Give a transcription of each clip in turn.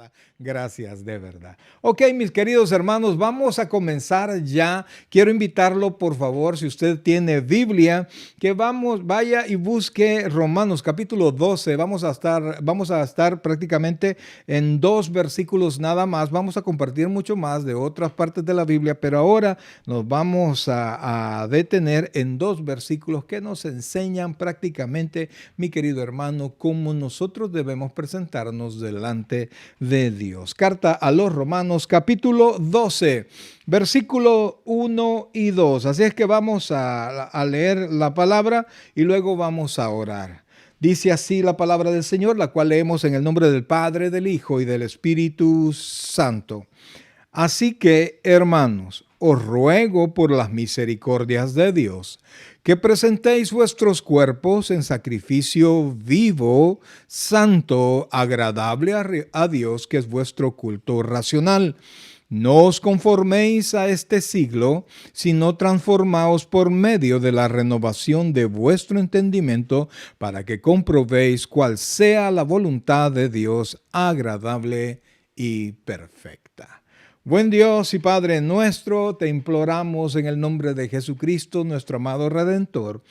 verdad. Gracias, de verdad. Ok, mis queridos hermanos, vamos a comenzar ya. Quiero invitarlo, por favor, si usted tiene Biblia, que vaya y busque Romanos capítulo 12. Vamos a estar prácticamente en dos versículos nada más. Vamos a compartir mucho más de otras partes de la Biblia, pero ahora nos vamos a detener en dos versículos que nos enseñan prácticamente, mi querido hermano, cómo nosotros debemos presentarnos delante de Dios. Carta a los Romanos, capítulo 12, versículo 1 y 2. Así es que vamos a leer la palabra y luego vamos a orar. Dice así la palabra del Señor, la cual leemos en el nombre del Padre, del Hijo y del Espíritu Santo. Así que, hermanos, os ruego por las misericordias de Dios, que presentéis vuestros cuerpos en sacrificio vivo, santo, agradable a Dios, que es vuestro culto racional. No os conforméis a este siglo, sino transformaos por medio de la renovación de vuestro entendimiento, para que comprobéis cuál sea la voluntad de Dios agradable y perfecta. Buen Dios y Padre nuestro, te imploramos en el nombre de Jesucristo, nuestro amado Redentor,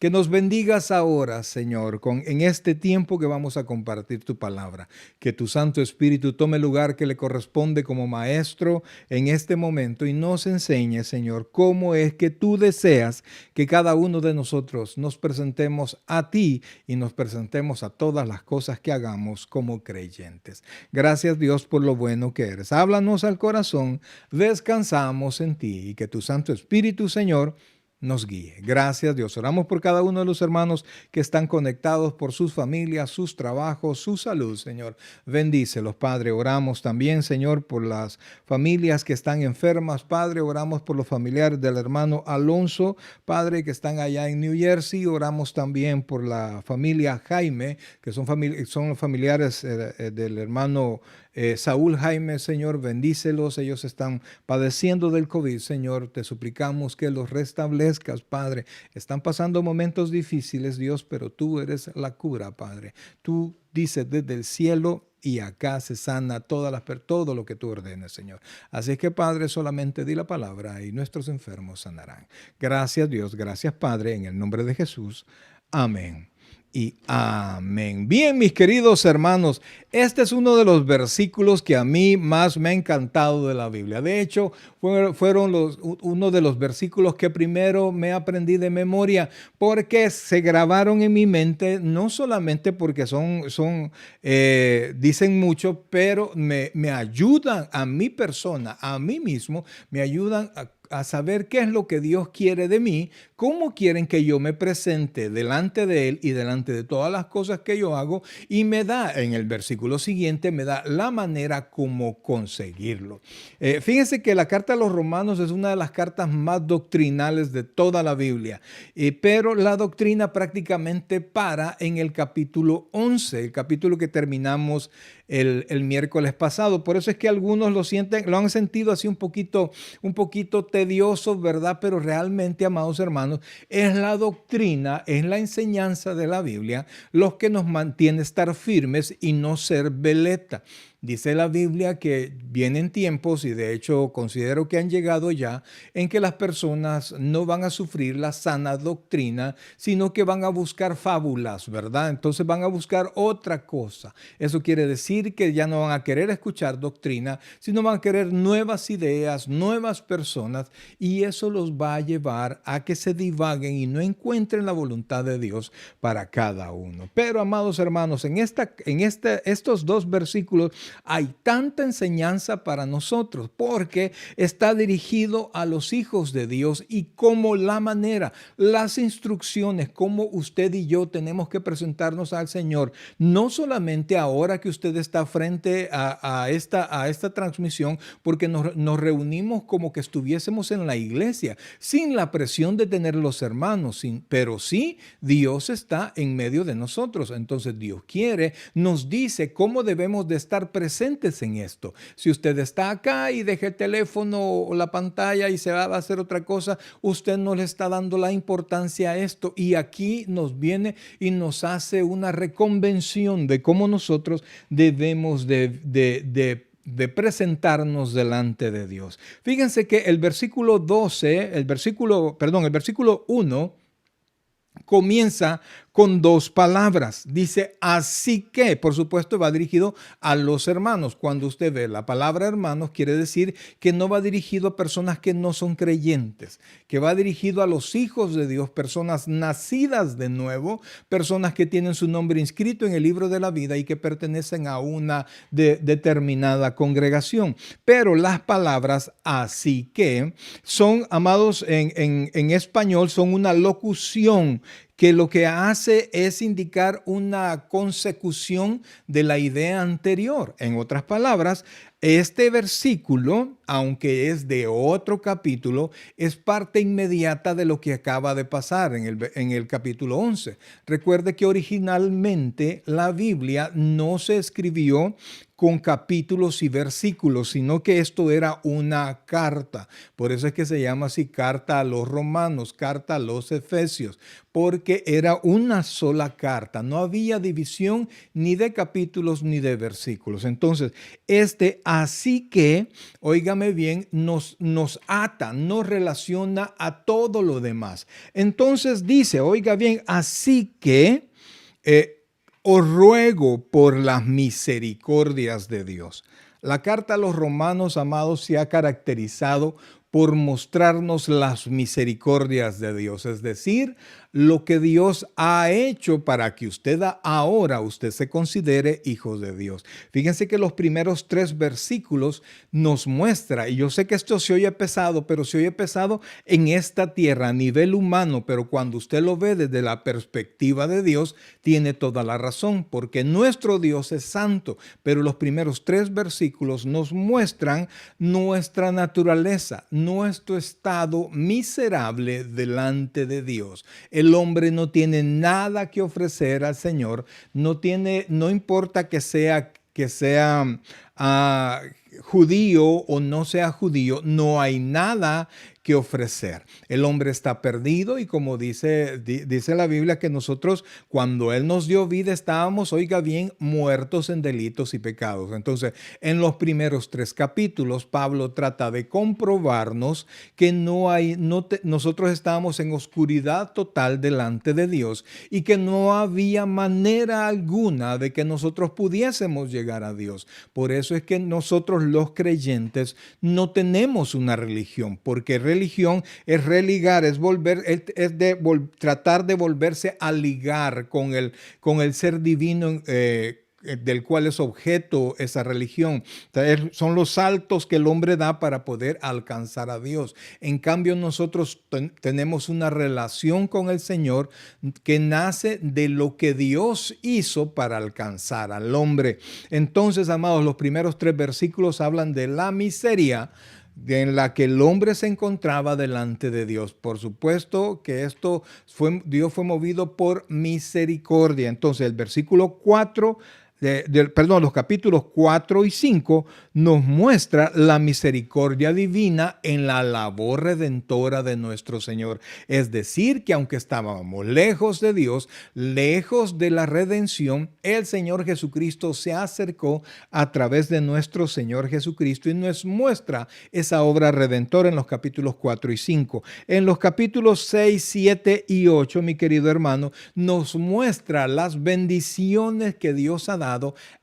que nos bendigas ahora, Señor, en este tiempo que vamos a compartir tu palabra. Que tu Santo Espíritu tome el lugar que le corresponde como maestro en este momento y nos enseñe, Señor, cómo es que tú deseas que cada uno de nosotros nos presentemos a ti y nos presentemos a todas las cosas que hagamos como creyentes. Gracias, Dios, por lo bueno que eres. Háblanos al corazón, descansamos en ti y que tu Santo Espíritu, Señor, nos guíe. Gracias, Dios. Oramos por cada uno de los hermanos que están conectados, por sus familias, sus trabajos, su salud, Señor. Bendícelos, Padre. Oramos también, Señor, por las familias que están enfermas, Padre. Oramos por los familiares del hermano Alonso, Padre, que están allá en New Jersey. Oramos también por la familia Jaime, que son los familiares del hermano Saúl Jaime, Señor, bendícelos. Ellos están padeciendo del COVID, Señor. Te suplicamos que los restablezcas, Padre. Están pasando momentos difíciles, Dios, pero tú eres la cura, Padre. Tú dices desde el cielo y acá se sana todo lo que tú ordenes, Señor. Así que, Padre, solamente di la palabra y nuestros enfermos sanarán. Gracias, Dios. Gracias, Padre, en el nombre de Jesús. Amén. Y amén. Bien, mis queridos hermanos, este es uno de los versículos que a mí más me ha encantado de la Biblia. De hecho, fueron uno de los versículos que primero me aprendí de memoria, porque se grabaron en mi mente, no solamente porque dicen mucho, pero me ayudan a mi persona, a mí mismo, me ayudan a saber qué es lo que Dios quiere de mí, cómo quieren que yo me presente delante de Él y delante de todas las cosas que yo hago, y me da, en el versículo siguiente, me da la manera como conseguirlo. Fíjense que la carta a los Romanos es una de las cartas más doctrinales de toda la Biblia, pero la doctrina prácticamente para en el capítulo 11, el capítulo que terminamos el miércoles pasado. Por eso es que algunos lo han sentido así un poquito tedioso, ¿verdad? Pero realmente, amados hermanos, es la doctrina, es la enseñanza de la Biblia los que nos mantiene estar firmes y no ser veleta. Dice la Biblia que vienen tiempos, y de hecho considero que han llegado ya, en que las personas no van a sufrir la sana doctrina, sino que van a buscar fábulas, ¿verdad? Entonces van a buscar otra cosa. Eso quiere decir que ya no van a querer escuchar doctrina, sino van a querer nuevas ideas, nuevas personas, y eso los va a llevar a que se divaguen y no encuentren la voluntad de Dios para cada uno. Pero, amados hermanos, en estos dos versículos hay tanta enseñanza para nosotros, porque está dirigido a los hijos de Dios y cómo la manera, las instrucciones, cómo usted y yo tenemos que presentarnos al Señor, no solamente ahora que usted está frente a esta transmisión, porque nos reunimos como que estuviésemos estuviésemos en la iglesia, sin la presión de tener los hermanos, pero sí Dios está en medio de nosotros. Entonces Dios quiere, nos dice cómo debemos de estar presentes en esto. Si usted está acá y deja el teléfono o la pantalla y se va a hacer otra cosa, usted no le está dando la importancia a esto. Y aquí nos viene y nos hace una reconvención de cómo nosotros debemos de presentarnos delante de Dios. Fíjense que el versículo 1 comienza con dos palabras. Dice, así que, por supuesto, va dirigido a los hermanos. Cuando usted ve la palabra hermanos, quiere decir que no va dirigido a personas que no son creyentes, que va dirigido a los hijos de Dios, personas nacidas de nuevo, personas que tienen su nombre inscrito en el libro de la vida y que pertenecen a una determinada congregación. Pero las palabras así que son, amados, en español, son una locución que lo que hace es indicar una consecución de la idea anterior. En otras palabras, este versículo, aunque es de otro capítulo, es parte inmediata de lo que acaba de pasar en el capítulo 11. Recuerde que originalmente la Biblia no se escribió con capítulos y versículos, sino que esto era una carta. Por eso es que se llama así, carta a los romanos, carta a los efesios, porque era una sola carta. No había división ni de capítulos ni de versículos. Entonces, así que, óigame bien, nos ata, nos relaciona a todo lo demás. Entonces dice, oiga bien, así que os ruego por las misericordias de Dios. La carta a los romanos, amados, se ha caracterizado por mostrarnos las misericordias de Dios, es decir, lo que Dios ha hecho para que usted se considere hijo de Dios. Fíjense que los primeros 3 versículos nos muestra, y yo sé que esto se oye pesado, pero se oye pesado en esta tierra a nivel humano, pero cuando usted lo ve desde la perspectiva de Dios, tiene toda la razón, porque nuestro Dios es santo, pero los primeros 3 versículos nos muestran nuestra naturaleza, nuestro estado miserable delante de Dios. El hombre no tiene nada que ofrecer al Señor, no importa que sea judío o no sea judío, no hay nada que ofrecer. El hombre está perdido y como dice la Biblia que nosotros cuando Él nos dio vida estábamos, oiga bien, muertos en delitos y pecados. Entonces, en los primeros 3 capítulos, Pablo trata de comprobarnos que nosotros estábamos en oscuridad total delante de Dios y que no había manera alguna de que nosotros pudiésemos llegar a Dios. Por eso es que nosotros los creyentes no tenemos una religión, porque religión es religar, es tratar de volverse a ligar con el ser divino del cual es objeto esa religión. Son los saltos que el hombre da para poder alcanzar a Dios. En cambio, nosotros tenemos una relación con el Señor que nace de lo que Dios hizo para alcanzar al hombre. Entonces, amados, los primeros 3 versículos hablan de la miseria en la que el hombre se encontraba delante de Dios. Por supuesto que Dios fue movido por misericordia. Entonces, el versículo 4 los capítulos 4 y 5 nos muestra la misericordia divina en la labor redentora de nuestro Señor. Es decir, que aunque estábamos lejos de Dios, lejos de la redención, el Señor Jesucristo se acercó a través de nuestro Señor Jesucristo y nos muestra esa obra redentora en los capítulos 4 y 5. En los capítulos 6, 7 y 8, mi querido hermano, nos muestra las bendiciones que Dios ha dado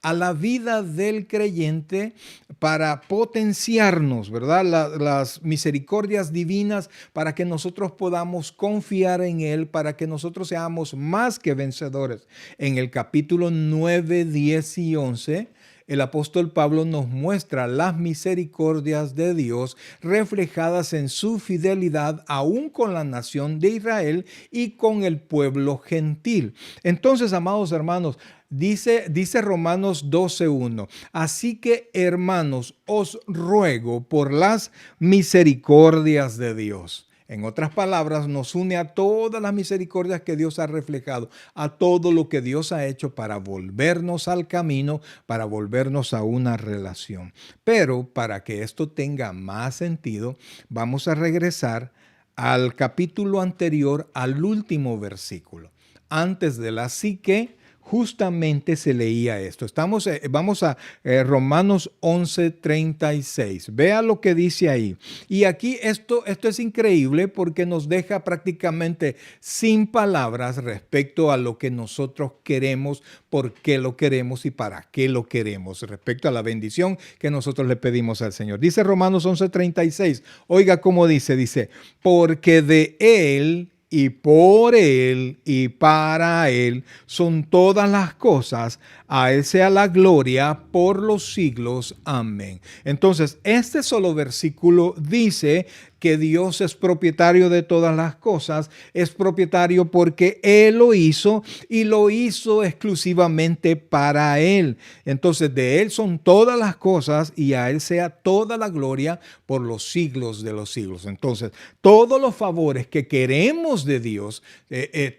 a la vida del creyente para potenciarnos, ¿verdad? Las misericordias divinas para que nosotros podamos confiar en Él, para que nosotros seamos más que vencedores. En el capítulo 9, 10 y 11, el apóstol Pablo nos muestra las misericordias de Dios reflejadas en su fidelidad aún con la nación de Israel y con el pueblo gentil. Entonces, amados hermanos, Dice Romanos 12:1. Así que, hermanos, os ruego por las misericordias de Dios. En otras palabras, nos une a todas las misericordias que Dios ha reflejado, a todo lo que Dios ha hecho para volvernos al camino, para volvernos a una relación. Pero para que esto tenga más sentido, vamos a regresar al capítulo anterior, al último versículo. Antes de la así que, justamente se leía esto. Vamos a Romanos 11:36. Vea lo que dice ahí. Y aquí esto es increíble porque nos deja prácticamente sin palabras respecto a lo que nosotros queremos, por qué lo queremos y para qué lo queremos, respecto a la bendición que nosotros le pedimos al Señor. Dice Romanos 11:36. Oiga cómo dice, porque de Él y por Él y para Él son todas las cosas, a Él sea la gloria por los siglos. Amén. Entonces, este solo versículo dice que Dios es propietario de todas las cosas, es propietario porque Él lo hizo y lo hizo exclusivamente para Él. Entonces, de Él son todas las cosas y a Él sea toda la gloria por los siglos de los siglos. Entonces, todos los favores que queremos de Dios,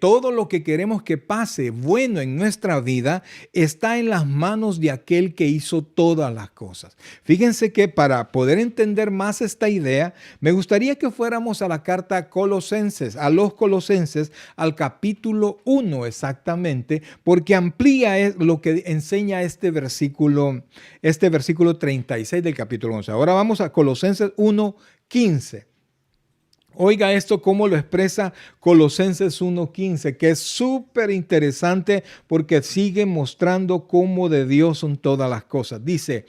todo lo que queremos que pase bueno en nuestra vida, está en las manos de aquel que hizo todas las cosas. Fíjense que para poder entender más esta idea, me gustaría que fuéramos a la carta a los Colosenses, al capítulo 1 exactamente, porque amplía lo que enseña este versículo 36 del capítulo 11. Ahora vamos a Colosenses 1:15. Oiga esto cómo lo expresa Colosenses 1:15, que es súper interesante porque sigue mostrando cómo de Dios son todas las cosas. Dice,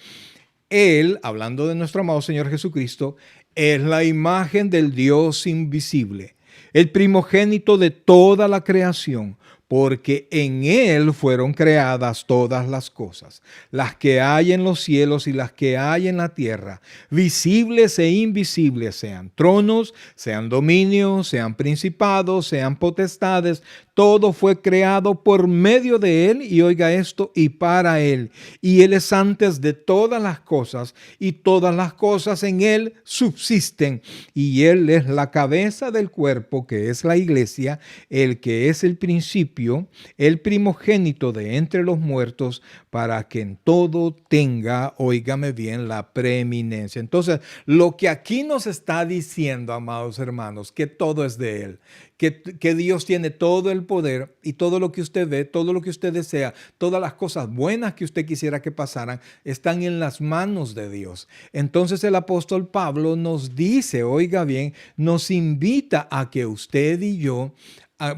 Él, hablando de nuestro amado Señor Jesucristo, es la imagen del Dios invisible, el primogénito de toda la creación, porque en Él fueron creadas todas las cosas, las que hay en los cielos y las que hay en la tierra, visibles e invisibles, sean tronos, sean dominios, sean principados, sean potestades. Todo fue creado por medio de Él, y oiga esto, y para Él. Y Él es antes de todas las cosas, y todas las cosas en Él subsisten. Y Él es la cabeza del cuerpo, que es la iglesia, el que es el principio, el primogénito de entre los muertos, para que en todo tenga, óigame bien, la preeminencia. Entonces, lo que aquí nos está diciendo, amados hermanos, que todo es de Él. Que Dios tiene todo el poder y todo lo que usted ve, todo lo que usted desea, todas las cosas buenas que usted quisiera que pasaran, están en las manos de Dios. Entonces el apóstol Pablo nos dice, oiga bien, nos invita a que usted y yo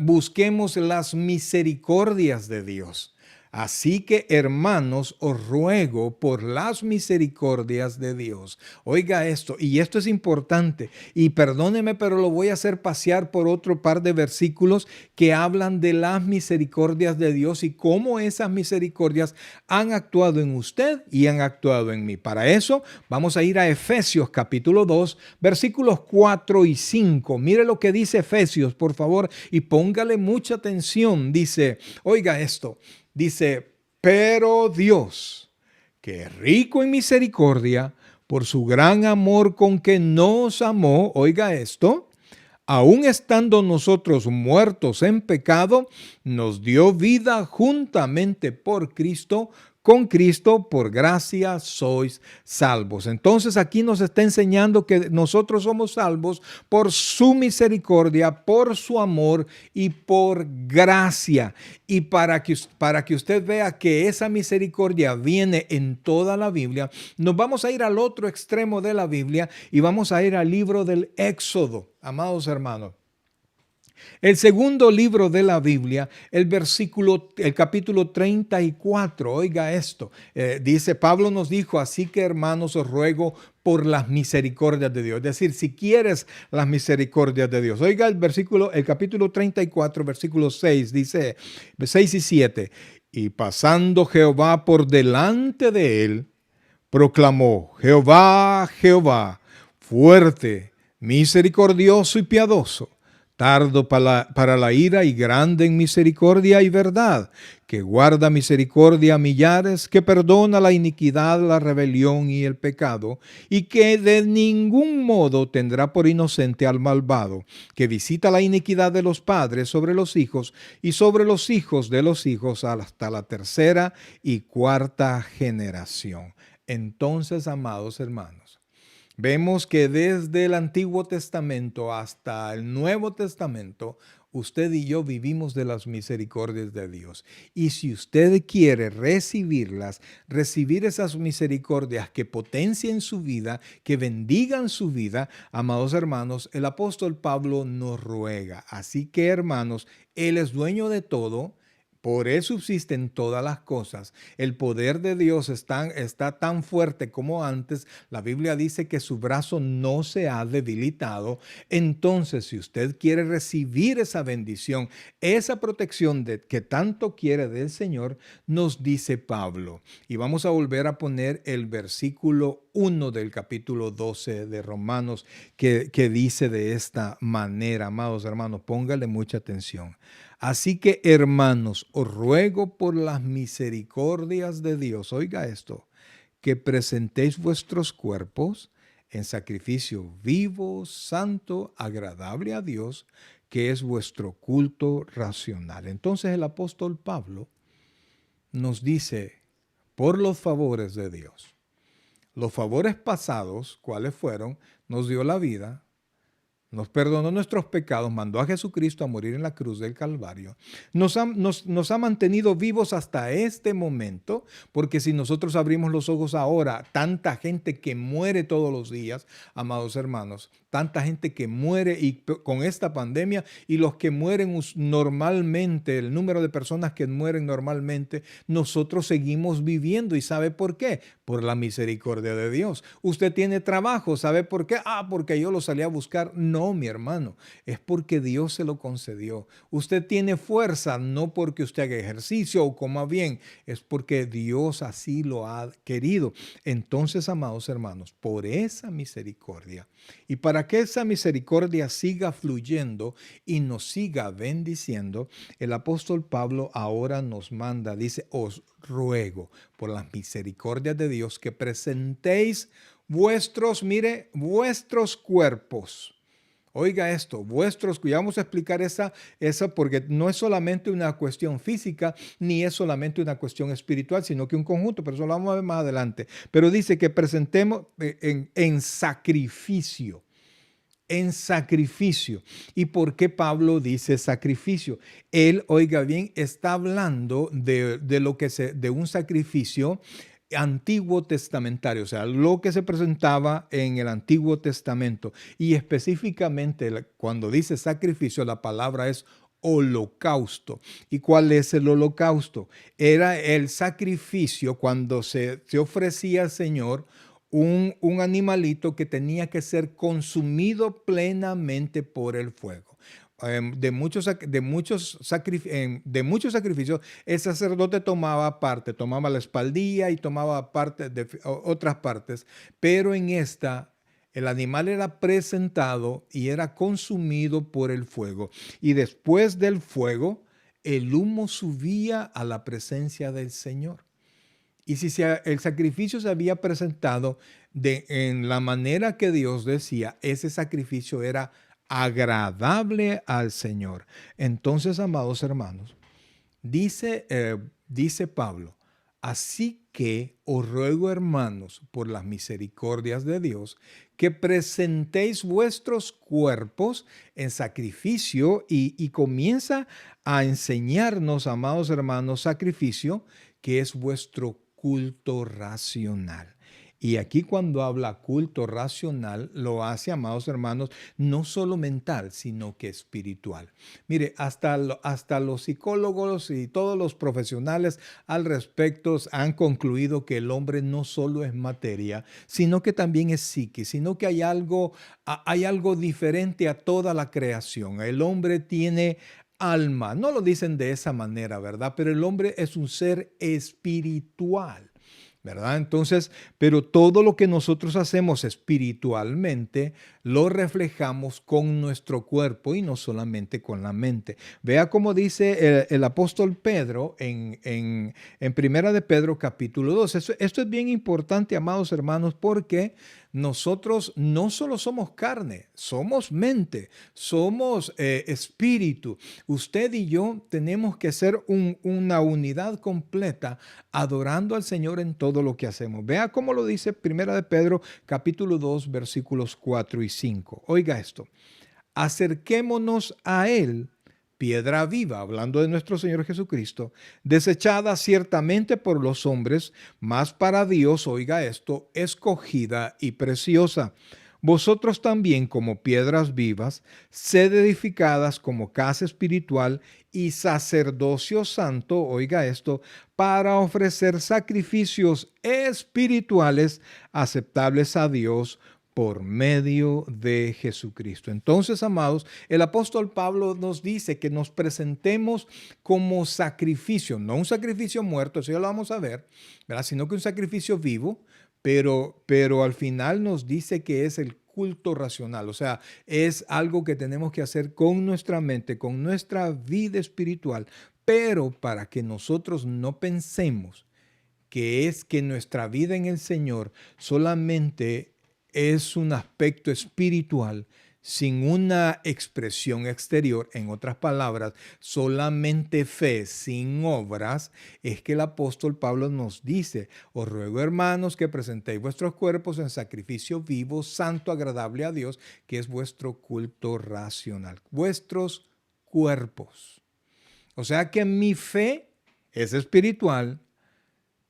busquemos las misericordias de Dios. Así que, hermanos, os ruego por las misericordias de Dios. Oiga esto, y esto es importante, y perdóneme, pero lo voy a hacer pasear por otro par de versículos que hablan de las misericordias de Dios y cómo esas misericordias han actuado en usted y han actuado en mí. Para eso, vamos a ir a Efesios capítulo 2, versículos 4 y 5. Mire lo que dice Efesios, por favor, y póngale mucha atención. Dice, oiga esto. Dice, pero Dios, que es rico en misericordia, por su gran amor con que nos amó, oiga esto, aun estando nosotros muertos en pecado, nos dio vida juntamente por Cristo. Con Cristo, por gracia, sois salvos. Entonces aquí nos está enseñando que nosotros somos salvos por su misericordia, por su amor y por gracia. Y para que usted vea que esa misericordia viene en toda la Biblia, nos vamos a ir al otro extremo de la Biblia y vamos a ir al libro del Éxodo, amados hermanos. El segundo libro de la Biblia, el capítulo 34, oiga esto, dice, Pablo nos dijo, así que hermanos os ruego por las misericordias de Dios. Es decir, si quieres las misericordias de Dios. Oiga el capítulo 34, versículo 6, dice, 6 y 7, y pasando Jehová por delante de él, proclamó, Jehová, Jehová, fuerte, misericordioso y piadoso, tardo para la ira y grande en misericordia y verdad, que guarda misericordia a millares, que perdona la iniquidad, la rebelión y el pecado, y que de ningún modo tendrá por inocente al malvado, que visita la iniquidad de los padres sobre los hijos y sobre los hijos de los hijos hasta la tercera y cuarta generación. Entonces, amados hermanos, vemos que desde el Antiguo Testamento hasta el Nuevo Testamento, usted y yo vivimos de las misericordias de Dios. Y si usted quiere recibirlas, recibir esas misericordias que potencien su vida, que bendigan su vida, amados hermanos, el apóstol Pablo nos ruega. Así que, hermanos, Él es dueño de todo. Por Él subsisten todas las cosas. El poder de Dios está tan fuerte como antes. La Biblia dice que su brazo no se ha debilitado. Entonces, si usted quiere recibir esa bendición, esa protección que tanto quiere del Señor, nos dice Pablo. Y vamos a volver a poner el versículo 1 del capítulo 12 de Romanos que dice de esta manera, amados hermanos, póngale mucha atención. Así que, hermanos, os ruego por las misericordias de Dios, oiga esto, que presentéis vuestros cuerpos en sacrificio vivo, santo, agradable a Dios, que es vuestro culto racional. Entonces el apóstol Pablo nos dice, por los favores de Dios, los favores pasados, ¿cuáles fueron? Nos dio la vida, nos perdonó nuestros pecados, mandó a Jesucristo a morir en la cruz del Calvario. Nos ha mantenido vivos hasta este momento, porque si nosotros abrimos los ojos ahora, tanta gente que muere todos los días, amados hermanos, tanta gente que muere con esta pandemia y los que mueren normalmente, el número de personas que mueren normalmente, nosotros seguimos viviendo. ¿Y sabe por qué? Por la misericordia de Dios. Usted tiene trabajo, ¿sabe por qué? Porque yo lo salí a buscar. No, mi hermano, es porque Dios se lo concedió. Usted tiene fuerza, no porque usted haga ejercicio o coma bien, es porque Dios así lo ha querido. Entonces, amados hermanos, por esa misericordia y para que esa misericordia siga fluyendo y nos siga bendiciendo, el apóstol Pablo ahora nos manda, dice, os ruego por las misericordias de Dios que presentéis vuestros cuerpos. Oiga esto, ya vamos a explicar esa porque no es solamente una cuestión física, ni es solamente una cuestión espiritual, sino que un conjunto, pero eso lo vamos a ver más adelante. Pero dice que presentemos en sacrificio. En sacrificio. ¿Y por qué Pablo dice sacrificio? Él, oiga bien, está hablando de un sacrificio antiguo testamentario, o sea, lo que se presentaba en el Antiguo Testamento. Y específicamente cuando dice sacrificio, la palabra es holocausto. ¿Y cuál es el holocausto? Era el sacrificio cuando se ofrecía al Señor un animalito que tenía que ser consumido plenamente por el fuego. De muchos sacrificios, el sacerdote tomaba parte, tomaba la espaldilla y tomaba parte de otras partes, pero en esta el animal era presentado y era consumido por el fuego. Y después del fuego, el humo subía a la presencia del Señor. Y si el sacrificio se había presentado en la manera que Dios decía, ese sacrificio era agradable al Señor. Entonces, amados hermanos, dice Pablo, así que os ruego, hermanos, por las misericordias de Dios, que presentéis vuestros cuerpos en sacrificio y comienza a enseñarnos, amados hermanos, sacrificio, que es vuestro culto racional. Y aquí cuando habla culto racional, lo hace, amados hermanos, no solo mental, sino que espiritual. Mire, hasta los psicólogos y todos los profesionales al respecto han concluido que el hombre no solo es materia, sino que también es psique, sino que hay algo diferente a toda la creación. El hombre tiene alma. No lo dicen de esa manera, ¿verdad? Pero el hombre es un ser espiritual. ¿verdad? Entonces, pero todo lo que nosotros hacemos espiritualmente lo reflejamos con nuestro cuerpo y no solamente con la mente. Vea cómo dice el apóstol Pedro en Primera de Pedro capítulo 2. Esto es bien importante, amados hermanos, porque nosotros no solo somos carne, somos mente, somos espíritu. Usted y yo tenemos que ser una unidad completa adorando al Señor en todo lo que hacemos. Vea cómo lo dice Primera de Pedro capítulo 2 versículos 4 y 5. Oiga esto. Acerquémonos a Él, piedra viva, hablando de nuestro Señor Jesucristo, desechada ciertamente por los hombres, mas para Dios, oiga esto, escogida y preciosa. Vosotros también, como piedras vivas, sed edificadas como casa espiritual y sacerdocio santo, oiga esto, para ofrecer sacrificios espirituales aceptables a Dios por medio de Jesucristo. Entonces, amados, el apóstol Pablo nos dice que nos presentemos como sacrificio, no un sacrificio muerto, eso ya lo vamos a ver, ¿verdad? Sino que un sacrificio vivo, pero al final nos dice que es el culto racional, o sea, es algo que tenemos que hacer con nuestra mente, con nuestra vida espiritual, pero para que nosotros no pensemos que es que nuestra vida en el Señor solamente es un aspecto espiritual sin una expresión exterior. En otras palabras, solamente fe sin obras. Es que el apóstol Pablo nos dice: os ruego, hermanos, que presentéis vuestros cuerpos en sacrificio vivo, santo, agradable a Dios, que es vuestro culto racional. Vuestros cuerpos. O sea que mi fe es espiritual,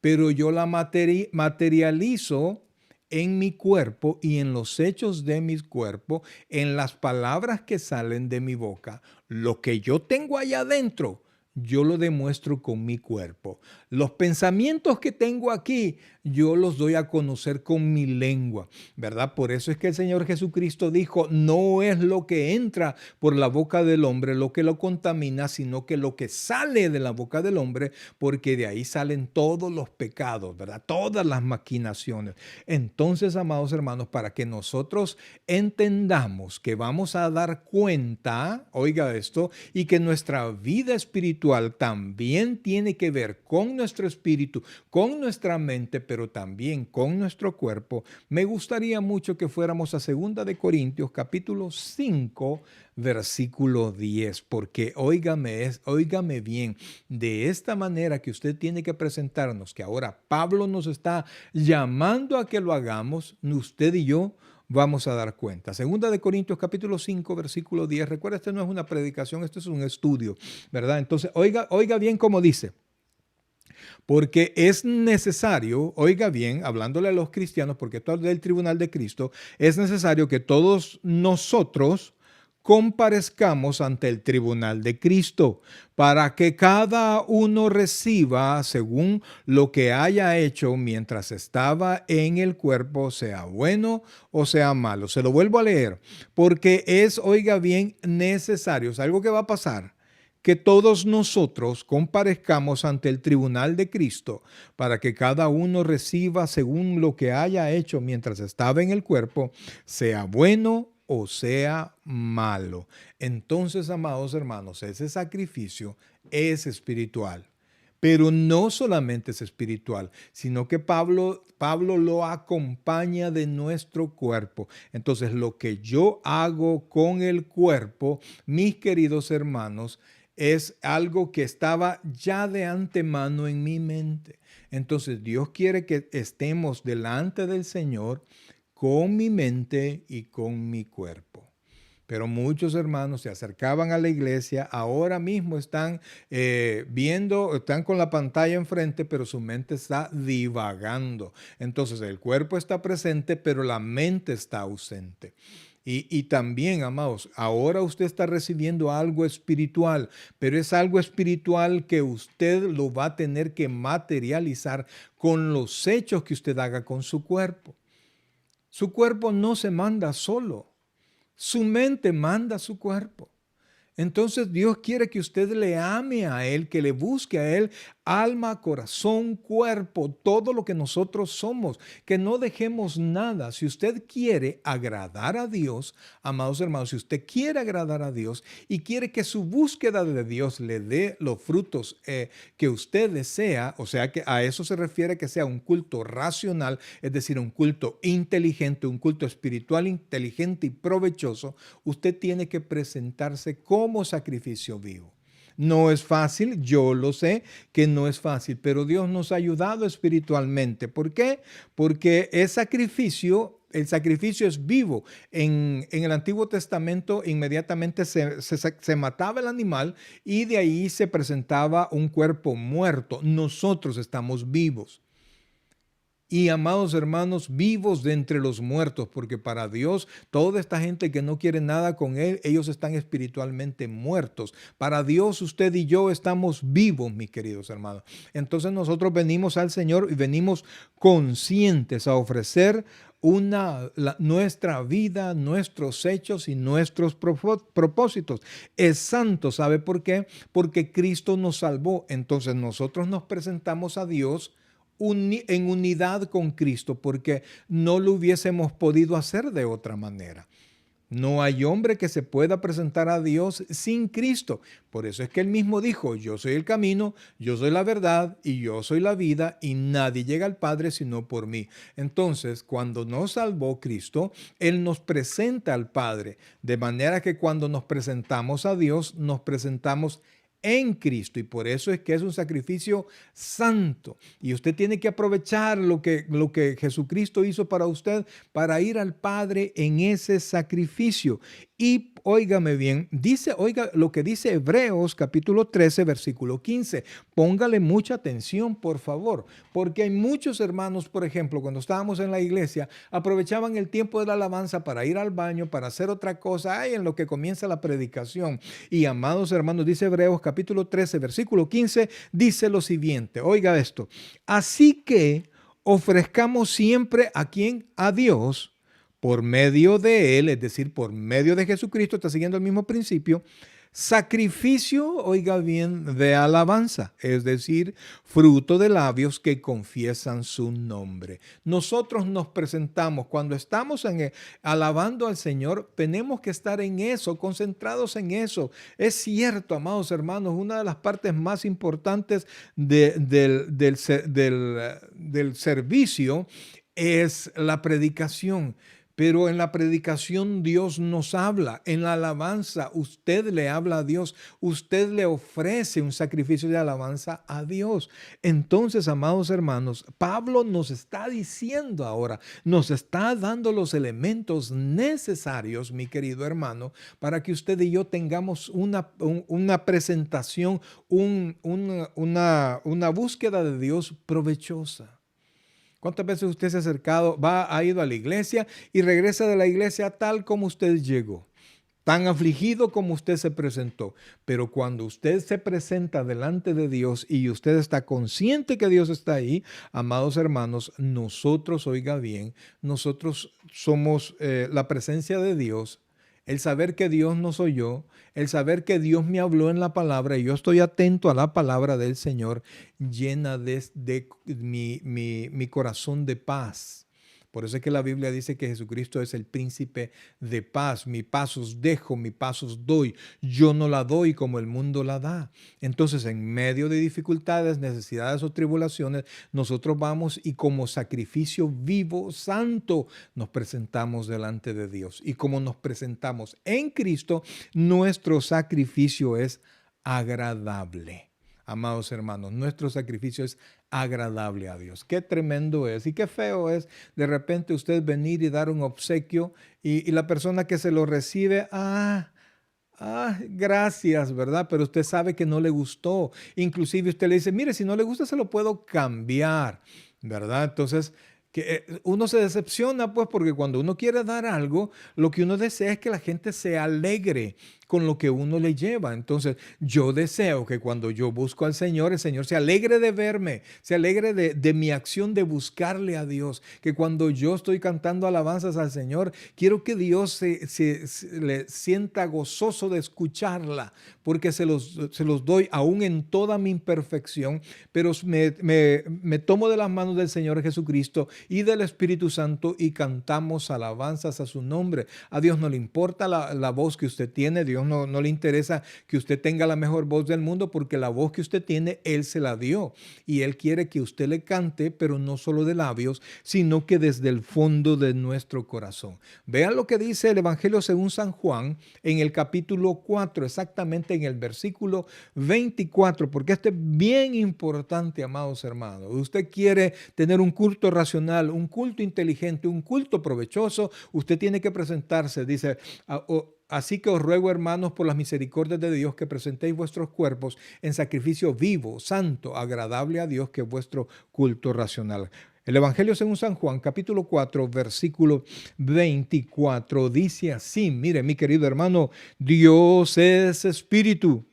pero yo la materializo en mi cuerpo y en los hechos de mi cuerpo, en las palabras que salen de mi boca. Lo que yo tengo allá adentro, yo lo demuestro con mi cuerpo. Los pensamientos que tengo aquí, yo los doy a conocer con mi lengua, ¿verdad? Por eso es que el Señor Jesucristo dijo: no es lo que entra por la boca del hombre lo que lo contamina, sino que lo que sale de la boca del hombre, porque de ahí salen todos los pecados, ¿verdad? Todas las maquinaciones. Entonces, amados hermanos, para que nosotros entendamos que vamos a dar cuenta, oiga esto, y que nuestra vida espiritual también tiene que ver con nuestro espíritu, con nuestra mente, pero también con nuestro cuerpo, me gustaría mucho que fuéramos a 2 Corintios capítulo 5, versículo 10, porque óigame bien, de esta manera que usted tiene que presentarnos, que ahora Pablo nos está llamando a que lo hagamos, usted y yo vamos a dar cuenta. 2 Corintios capítulo 5, versículo 10. Recuerda, esto no es una predicación, esto es un estudio, ¿verdad? Entonces, oiga bien cómo dice. Porque es necesario, oiga bien, hablándole a los cristianos, porque esto es del tribunal de Cristo, es necesario que todos nosotros comparezcamos ante el tribunal de Cristo, para que cada uno reciba según lo que haya hecho mientras estaba en el cuerpo, sea bueno o sea malo. Se lo vuelvo a leer, porque es, oiga bien, necesario, es algo que va a pasar, que todos nosotros comparezcamos ante el tribunal de Cristo, para que cada uno reciba según lo que haya hecho mientras estaba en el cuerpo, sea bueno o sea malo. Entonces, amados hermanos, ese sacrificio es espiritual. Pero no solamente es espiritual, sino que Pablo lo acompaña de nuestro cuerpo. Entonces, lo que yo hago con el cuerpo, mis queridos hermanos, es algo que estaba ya de antemano en mi mente. Entonces, Dios quiere que estemos delante del Señor con mi mente y con mi cuerpo. Pero muchos hermanos se acercaban a la iglesia, ahora mismo están están con la pantalla enfrente, pero su mente está divagando. Entonces el cuerpo está presente, pero la mente está ausente. Y también, amados, ahora usted está recibiendo algo espiritual, pero es algo espiritual que usted lo va a tener que materializar con los hechos que usted haga con su cuerpo. Su cuerpo no se manda solo. Su mente manda su cuerpo. Entonces Dios quiere que usted le ame a Él, que le busque a Él alma, corazón, cuerpo, todo lo que nosotros somos, que no dejemos nada. Si usted quiere agradar a Dios, amados hermanos, si usted quiere agradar a Dios y quiere que su búsqueda de Dios le dé los frutos que usted desea, o sea que a eso se refiere que sea un culto racional, es decir, un culto inteligente, un culto espiritual inteligente y provechoso, usted tiene que presentarse como sacrificio vivo. No es fácil, yo lo sé que no es fácil, pero Dios nos ha ayudado espiritualmente. ¿Por qué? Porque el sacrificio es vivo. En el Antiguo Testamento inmediatamente se mataba el animal y de ahí se presentaba un cuerpo muerto. Nosotros estamos vivos. Y amados hermanos, vivos de entre los muertos, porque para Dios, toda esta gente que no quiere nada con Él, ellos están espiritualmente muertos. Para Dios, usted y yo estamos vivos, mis queridos hermanos. Entonces nosotros venimos al Señor y venimos conscientes a ofrecer nuestra vida, nuestros hechos y nuestros propósitos. Es santo, ¿sabe por qué? Porque Cristo nos salvó. Entonces nosotros nos presentamos a Dios en unidad con Cristo, porque no lo hubiésemos podido hacer de otra manera. No hay hombre que se pueda presentar a Dios sin Cristo. Por eso es que él mismo dijo, yo soy el camino, yo soy la verdad y yo soy la vida y nadie llega al Padre sino por mí. Entonces, cuando nos salvó Cristo, Él nos presenta al Padre. De manera que cuando nos presentamos a Dios, nos presentamos en Cristo, y por eso es que es un sacrificio santo, y usted tiene que aprovechar lo que Jesucristo hizo para usted para ir al Padre en ese sacrificio. Y óigame bien, oiga lo que dice Hebreos capítulo 13 versículo 15. Póngale mucha atención, por favor, porque hay muchos hermanos, por ejemplo, cuando estábamos en la iglesia, aprovechaban el tiempo de la alabanza para ir al baño, para hacer otra cosa, en lo que comienza la predicación. Y amados hermanos, dice Hebreos capítulo 13 versículo 15, dice lo siguiente, oiga esto: así que ofrezcamos siempre ¿a quién? A Dios, por medio de Él, es decir, por medio de Jesucristo, está siguiendo el mismo principio, sacrificio, oiga bien, de alabanza, es decir, fruto de labios que confiesan su nombre. Nosotros nos presentamos, cuando estamos alabando al Señor, tenemos que estar en eso, concentrados en eso. Es cierto, amados hermanos, una de las partes más importantes del servicio es la predicación. Pero en la predicación Dios nos habla, en la alabanza usted le habla a Dios, usted le ofrece un sacrificio de alabanza a Dios. Entonces, amados hermanos, Pablo nos está diciendo ahora, nos está dando los elementos necesarios, mi querido hermano, para que usted y yo tengamos una presentación, una búsqueda de Dios provechosa. ¿Cuántas veces usted se ha acercado, ha ido a la iglesia y regresa de la iglesia tal como usted llegó, tan afligido como usted se presentó? Pero cuando usted se presenta delante de Dios y usted está consciente que Dios está ahí, amados hermanos, nosotros, oiga bien, nosotros somos la presencia de Dios. El saber que Dios nos oyó, el saber que Dios me habló en la palabra y yo estoy atento a la palabra del Señor, llena de mi corazón de paz. Por eso es que la Biblia dice que Jesucristo es el príncipe de paz. Mi paz os dejo, mi paz os doy. Yo no la doy como el mundo la da. Entonces, en medio de dificultades, necesidades o tribulaciones, nosotros vamos y como sacrificio vivo, santo, nos presentamos delante de Dios. Y como nos presentamos en Cristo, nuestro sacrificio es agradable. Amados hermanos, nuestro sacrificio es agradable a Dios. Qué tremendo es y qué feo es de repente usted venir y dar un obsequio y la persona que se lo recibe, gracias, ¿verdad? Pero usted sabe que no le gustó. Inclusive usted le dice, mire, si no le gusta se lo puedo cambiar, ¿verdad? Entonces, que uno se decepciona, pues, porque cuando uno quiere dar algo, lo que uno desea es que la gente se alegre con lo que uno le lleva. Entonces, yo deseo que cuando yo busco al Señor, el Señor se alegre de verme, se alegre de mi acción de buscarle a Dios, que cuando yo estoy cantando alabanzas al Señor, quiero que Dios se le sienta gozoso de escucharla, porque se los doy aún en toda mi imperfección, pero me tomo de las manos del Señor Jesucristo y del Espíritu Santo y cantamos alabanzas a su nombre. A Dios no le importa la voz que usted tiene, Dios no le interesa que usted tenga la mejor voz del mundo, porque la voz que usted tiene, Él se la dio. Y Él quiere que usted le cante, pero no solo de labios, sino que desde el fondo de nuestro corazón. Vean lo que dice el Evangelio según San Juan en el capítulo 4, exactamente en el versículo 24, porque esto es bien importante, amados hermanos. Usted quiere tener un culto racional, un culto inteligente, un culto provechoso, usted tiene que presentarse, dice, así que os ruego, hermanos, por las misericordias de Dios, que presentéis vuestros cuerpos en sacrificio vivo, santo, agradable a Dios, que es vuestro culto racional. El Evangelio según San Juan, capítulo 4, versículo 24, dice así, mire, mi querido hermano, Dios es espíritu,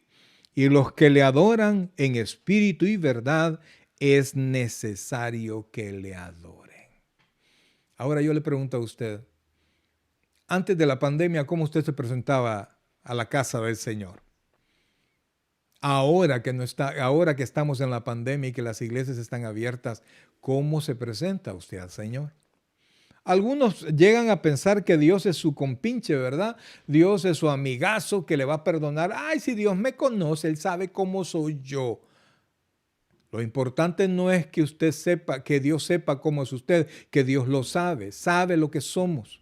y los que le adoran en espíritu y verdad, es necesario que le adoren. Ahora yo le pregunto a usted, antes de la pandemia, ¿cómo usted se presentaba a la casa del Señor? Ahora que estamos en la pandemia y que las iglesias están abiertas, ¿cómo se presenta usted al Señor? Algunos llegan a pensar que Dios es su compinche, ¿verdad? Dios es su amigazo que le va a perdonar. Ay, si Dios me conoce, Él sabe cómo soy yo. Lo importante no es que usted sepa, que Dios sepa cómo es usted, que Dios lo sabe, sabe lo que somos.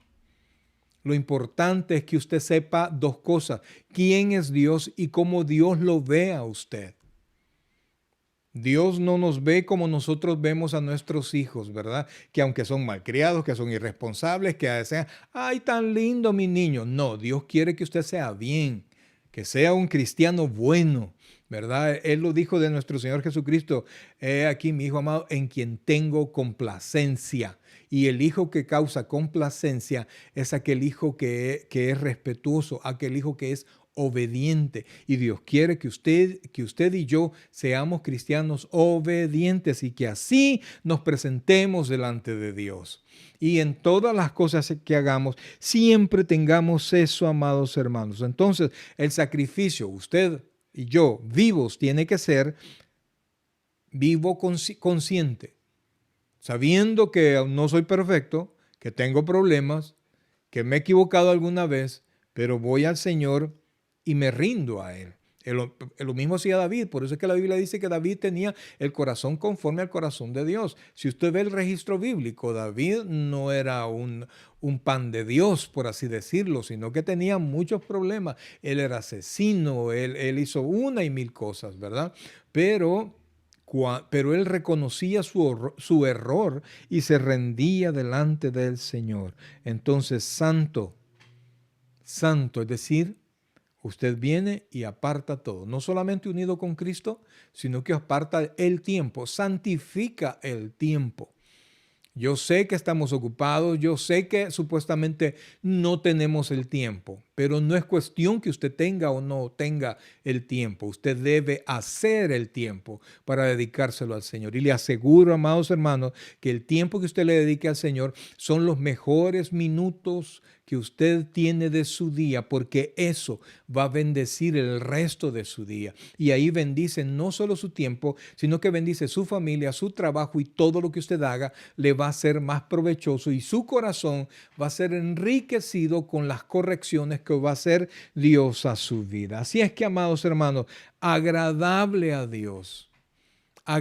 Lo importante es que usted sepa dos cosas: quién es Dios y cómo Dios lo ve a usted. Dios no nos ve como nosotros vemos a nuestros hijos, ¿verdad? Que aunque son malcriados, que son irresponsables, que desean, ¡ay, tan lindo mi niño! No, Dios quiere que usted sea bien, que sea un cristiano bueno, ¿verdad? Él lo dijo de nuestro Señor Jesucristo: he aquí mi Hijo amado, en quien tengo complacencia. Y el hijo que causa complacencia es aquel hijo que es respetuoso, aquel hijo que es obediente. Y Dios quiere que usted y yo seamos cristianos obedientes y que así nos presentemos delante de Dios. Y en todas las cosas que hagamos, siempre tengamos eso, amados hermanos. Entonces, el sacrificio, usted y yo, vivos, tiene que ser vivo consciente, sabiendo que no soy perfecto, que tengo problemas, que me he equivocado alguna vez, pero voy al Señor y me rindo a Él. Lo mismo hacía David, por eso es que la Biblia dice que David tenía el corazón conforme al corazón de Dios. Si usted ve el registro bíblico, David no era un pan de Dios, por así decirlo, sino que tenía muchos problemas. Él era asesino, él hizo una y mil cosas, ¿verdad? Pero él reconocía su error y se rendía delante del Señor. Entonces, santo, es decir, usted viene y aparta todo, no solamente unido con Cristo, sino que aparta el tiempo, santifica el tiempo. Yo sé que estamos ocupados, yo sé que supuestamente no tenemos el tiempo, pero no es cuestión que usted tenga o no tenga el tiempo. Usted debe hacer el tiempo para dedicárselo al Señor. Y le aseguro, amados hermanos, que el tiempo que usted le dedique al Señor son los mejores minutos que usted tiene de su día, porque eso va a bendecir el resto de su día. Y ahí bendice no solo su tiempo, sino que bendice su familia, su trabajo, y todo lo que usted haga le va a ser más provechoso y su corazón va a ser enriquecido con las correcciones que va a hacer Dios a su vida. Así es que, amados hermanos, agradable a Dios, a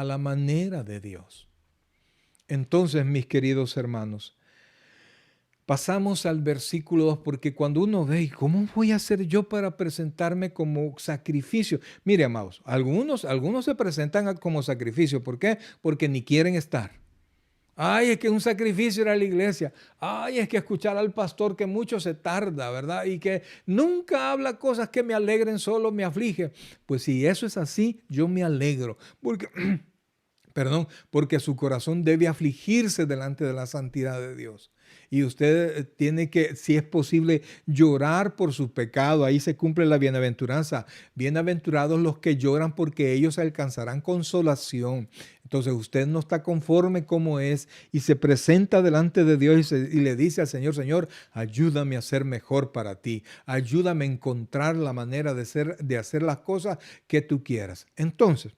la manera de Dios. Entonces, mis queridos hermanos, pasamos al versículo 2, porque cuando uno ve, ¿cómo voy a hacer yo para presentarme como sacrificio? Mire, amados, algunos se presentan como sacrificio. ¿Por qué? Porque ni quieren estar. Ay, es que es un sacrificio ir a la iglesia. Ay, es que escuchar al pastor que mucho se tarda, ¿verdad? Y que nunca habla cosas que me alegren, solo me aflige. Pues si eso es así, yo me alegro. Perdón, porque su corazón debe afligirse delante de la santidad de Dios. Y usted tiene que, si es posible, llorar por su pecado. Ahí se cumple la bienaventuranza. Bienaventurados los que lloran porque ellos alcanzarán consolación. Entonces usted no está conforme como es y se presenta delante de Dios y le dice al Señor, Señor, ayúdame a ser mejor para ti. Ayúdame a encontrar la manera de hacer las cosas que tú quieras. Entonces,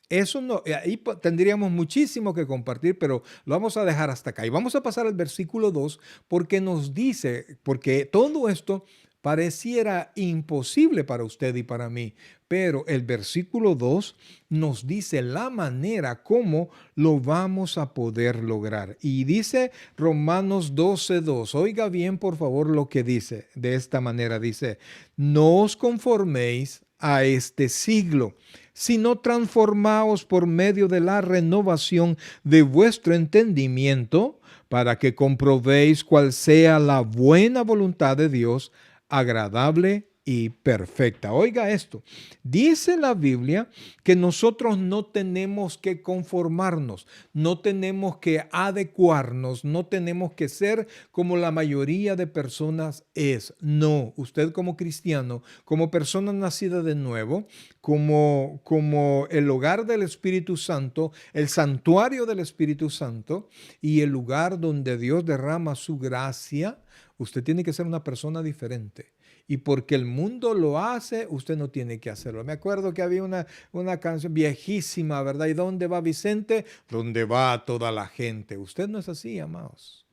eso no, ahí tendríamos muchísimo que compartir, pero lo vamos a dejar hasta acá. Y vamos a pasar al versículo 2 porque nos dice, porque todo esto pareciera imposible para usted y para mí, pero el versículo 2 nos dice la manera como lo vamos a poder lograr. Y dice Romanos 12:2. Oiga bien, por favor, lo que dice de esta manera. Dice, no os conforméis a este siglo, sino transformaos por medio de la renovación de vuestro entendimiento, para que comprobéis cuál sea la buena voluntad de Dios, agradable y perfecta. Oiga esto, dice la Biblia que nosotros no tenemos que conformarnos, no tenemos que adecuarnos, no tenemos que ser como la mayoría de personas es. No, usted como cristiano, como persona nacida de nuevo, como el hogar del Espíritu Santo, el santuario del Espíritu Santo y el lugar donde Dios derrama su gracia, usted tiene que ser una persona diferente. Y porque el mundo lo hace, usted no tiene que hacerlo. Me acuerdo que había una canción viejísima, ¿verdad? ¿Y dónde va Vicente? ¿Dónde va toda la gente? Usted no es así, amados.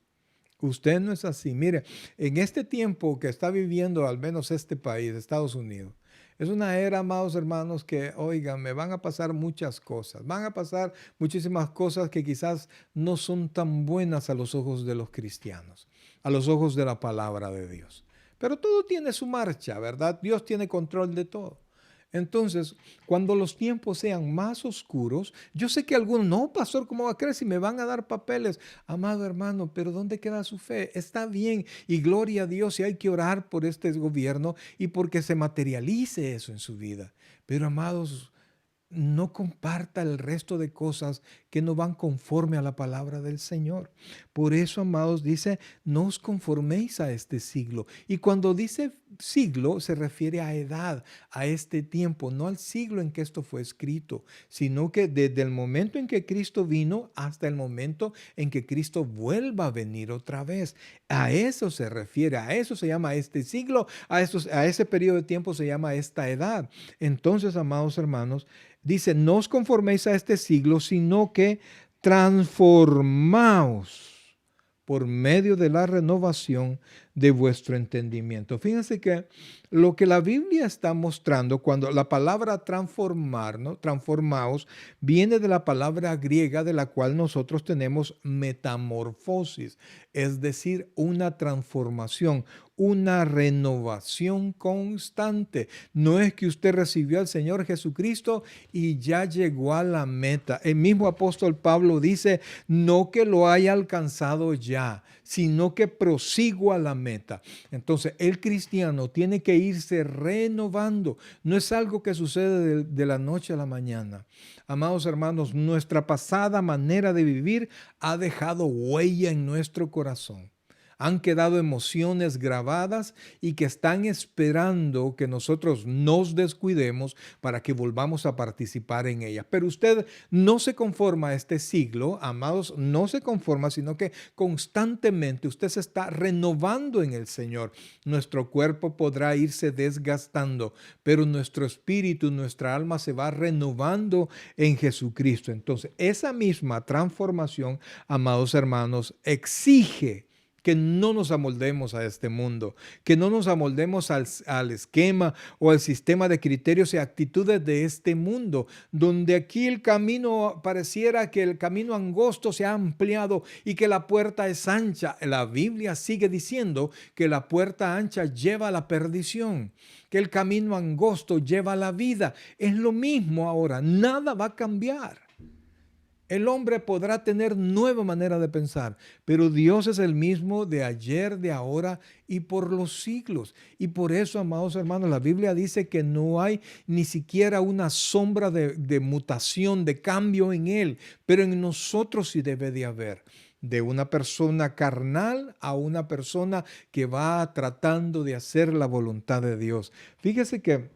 Usted no es así. Mire, en este tiempo que está viviendo al menos este país, Estados Unidos, es una era, amados hermanos, que, oigan, me van a pasar muchas cosas. Van a pasar muchísimas cosas que quizás no son tan buenas a los ojos de los cristianos, a los ojos de la palabra de Dios. Pero todo tiene su marcha, ¿verdad? Dios tiene control de todo. Entonces, cuando los tiempos sean más oscuros, yo sé que algunos, no, pastor, ¿cómo va a creer si me van a dar papeles? Amado hermano, pero ¿dónde queda su fe? Está bien y gloria a Dios y hay que orar por este gobierno y porque se materialice eso en su vida. Pero amados, no comparta el resto de cosas que no van conforme a la palabra del Señor. Por eso, amados, dice, no os conforméis a este siglo. Y cuando dice siglo, se refiere a edad, a este tiempo, no al siglo en que esto fue escrito, sino que desde el momento en que Cristo vino hasta el momento en que Cristo vuelva a venir otra vez. A eso se refiere, a eso se llama este siglo, a ese periodo de tiempo se llama esta edad. Entonces, amados hermanos, dice, no os conforméis a este siglo, sino que transformaos por medio de la renovación de vuestro entendimiento. Fíjense que lo que la Biblia está mostrando cuando la palabra transformar, ¿no? Transformaos, viene de la palabra griega de la cual nosotros tenemos metamorfosis, es decir, una transformación, una renovación constante. No es que usted recibió al Señor Jesucristo y ya llegó a la meta. El mismo apóstol Pablo dice, no que lo haya alcanzado ya, sino que prosigo a la meta. Entonces, el cristiano tiene que irse renovando. No es algo que sucede de la noche a la mañana. Amados hermanos, nuestra pasada manera de vivir ha dejado huella en nuestro corazón. Han quedado emociones grabadas y que están esperando que nosotros nos descuidemos para que volvamos a participar en ellas. Pero usted no se conforma a este siglo, amados, no se conforma, sino que constantemente usted se está renovando en el Señor. Nuestro cuerpo podrá irse desgastando, pero nuestro espíritu, nuestra alma se va renovando en Jesucristo. Entonces, esa misma transformación, amados hermanos, exige que no nos amoldemos a este mundo, que no nos amoldemos al esquema o al sistema de criterios y actitudes de este mundo, donde aquí el camino pareciera que el camino angosto se ha ampliado y que la puerta es ancha. La Biblia sigue diciendo que la puerta ancha lleva a la perdición, que el camino angosto lleva a la vida. Es lo mismo ahora, nada va a cambiar. El hombre podrá tener nueva manera de pensar, pero Dios es el mismo de ayer, de ahora y por los siglos. Y por eso, amados hermanos, la Biblia dice que no hay ni siquiera una sombra de mutación, de cambio en Él, pero en nosotros sí debe de haber. De una persona carnal a una persona que va tratando de hacer la voluntad de Dios. Fíjese que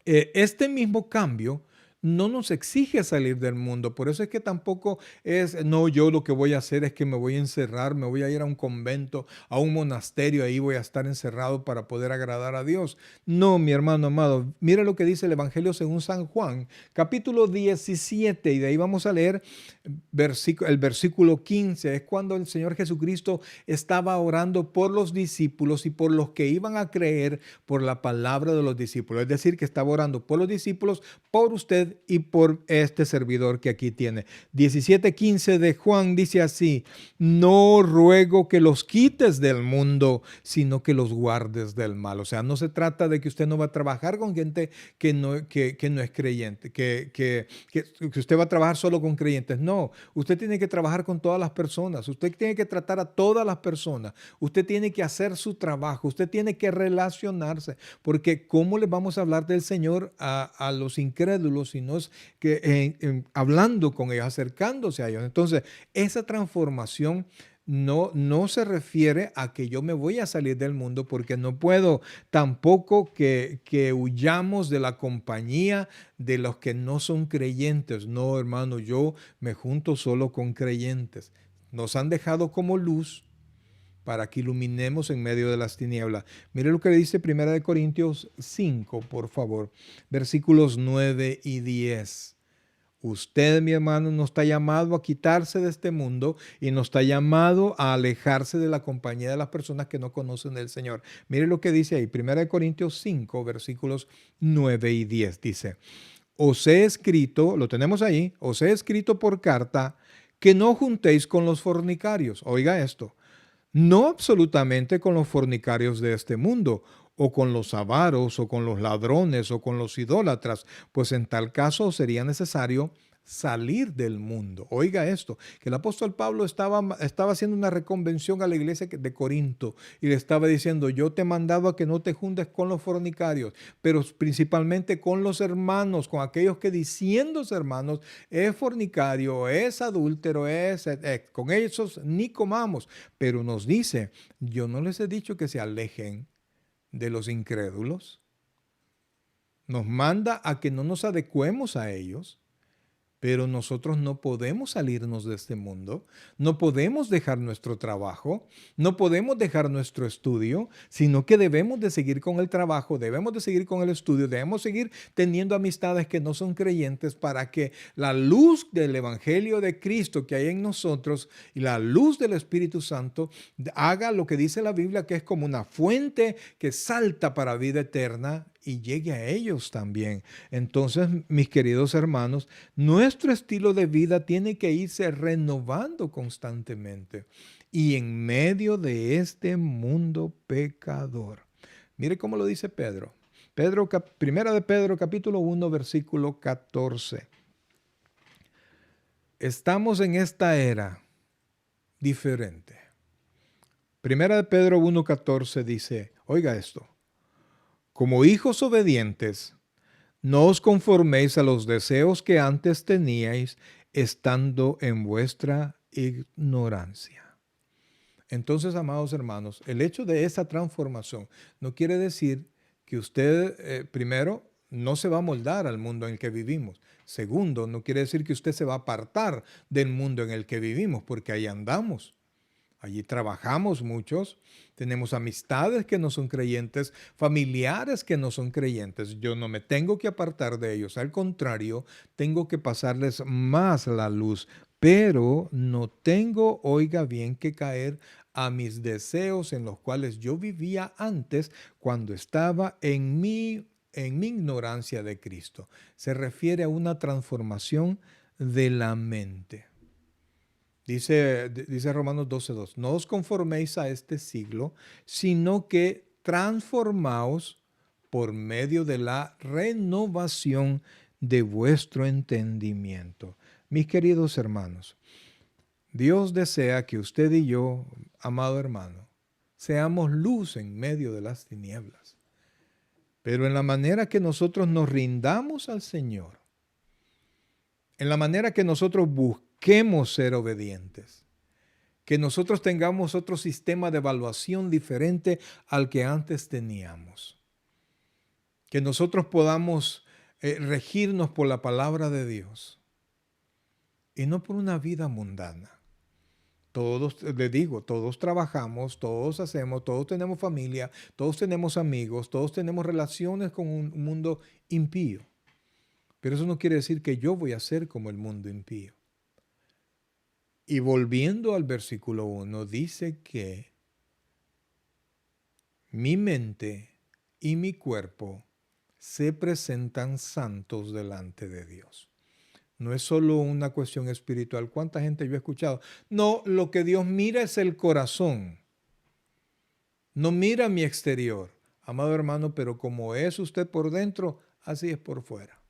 este mismo cambio no nos exige salir del mundo. Por eso es que tampoco es, no, yo lo que voy a hacer es que me voy a encerrar, me voy a ir a un convento, a un monasterio, ahí voy a estar encerrado para poder agradar a Dios. No, mi hermano amado, mira lo que dice el Evangelio según San Juan, capítulo 17, y de ahí vamos a leer el versículo 15. Es cuando el Señor Jesucristo estaba orando por los discípulos y por los que iban a creer por la palabra de los discípulos. Es decir, que estaba orando por los discípulos, por usted y por este servidor que aquí tiene. 17:15 de Juan dice así: no ruego que los quites del mundo, sino que los guardes del mal. O sea, no se trata de que usted no va a trabajar con gente que no es creyente, que usted va a trabajar solo con creyentes. No, usted tiene que trabajar con todas las personas, usted tiene que tratar a todas las personas, usted tiene que hacer su trabajo, usted tiene que relacionarse, porque ¿cómo le vamos a hablar del Señor a los incrédulos si no es que hablando con ellos, acercándose a ellos? Entonces, esa transformación no se refiere a que yo me voy a salir del mundo, porque no puedo tampoco que huyamos de la compañía de los que no son creyentes. No, hermano, yo me junto solo con creyentes. Nos han dejado como luz para que iluminemos en medio de las tinieblas. Mire lo que dice 1 Corintios 5, por favor, versículos 9 y 10. Usted, mi hermano, no está llamado a quitarse de este mundo y no está llamado a alejarse de la compañía de las personas que no conocen del Señor. Mire lo que dice ahí, 1 Corintios 5, versículos 9 y 10. Dice: os he escrito, lo tenemos ahí, os he escrito por carta que no juntéis con los fornicarios. Oiga esto. No absolutamente con los fornicarios de este mundo, o con los avaros, o con los ladrones, o con los idólatras, pues en tal caso sería necesario salir del mundo. Oiga esto, que el apóstol Pablo estaba haciendo una reconvención a la iglesia de Corinto y le estaba diciendo: yo te he mandado a que no te juntes con los fornicarios, pero principalmente con los hermanos, con aquellos que diciéndose hermanos es fornicario, es adúltero, con esos ni comamos. Pero nos dice: yo no les he dicho que se alejen de los incrédulos. Nos manda a que no nos adecuemos a ellos. Pero nosotros no podemos salirnos de este mundo, no podemos dejar nuestro trabajo, no podemos dejar nuestro estudio, sino que debemos de seguir con el trabajo, debemos de seguir con el estudio, debemos seguir teniendo amistades que no son creyentes, para que la luz del Evangelio de Cristo que hay en nosotros y la luz del Espíritu Santo haga lo que dice la Biblia, que es como una fuente que salta para vida eterna y llegue a ellos también. Entonces, mis queridos hermanos, nuestro estilo de vida tiene que irse renovando constantemente y en medio de este mundo pecador. Mire cómo lo dice Pedro. Primera de Pedro, capítulo 1, versículo 14. Estamos en esta era diferente. Primera de Pedro 1:14 dice, oiga esto: como hijos obedientes, no os conforméis a los deseos que antes teníais, estando en vuestra ignorancia. Entonces, amados hermanos, el hecho de esa transformación no quiere decir que usted, primero, no se va a moldar al mundo en el que vivimos. Segundo, no quiere decir que usted se va a apartar del mundo en el que vivimos, porque ahí andamos. Allí trabajamos muchos, tenemos amistades que no son creyentes, familiares que no son creyentes. Yo no me tengo que apartar de ellos, al contrario, tengo que pasarles más la luz, pero no tengo, oiga bien, que caer a mis deseos en los cuales yo vivía antes cuando estaba en mi ignorancia de Cristo. Se refiere a una transformación de la mente. Dice Romanos 12:2, no os conforméis a este siglo, sino que transformaos por medio de la renovación de vuestro entendimiento. Mis queridos hermanos, Dios desea que usted y yo, amado hermano, seamos luz en medio de las tinieblas. Pero en la manera que nosotros nos rindamos al Señor, en la manera que nosotros busquemos ser obedientes, que nosotros tengamos otro sistema de evaluación diferente al que antes teníamos, que nosotros podamos regirnos por la palabra de Dios y no por una vida mundana. Todos, les digo, todos trabajamos, todos hacemos, todos tenemos familia, todos tenemos amigos, todos tenemos relaciones con un mundo impío. Pero eso no quiere decir que yo voy a ser como el mundo impío. Y volviendo al versículo 1, dice que mi mente y mi cuerpo se presentan santos delante de Dios. No es solo una cuestión espiritual. ¿Cuánta gente yo he escuchado? No, lo que Dios mira es el corazón. No mira mi exterior. Amado hermano, pero como es usted por dentro, así es por fuera.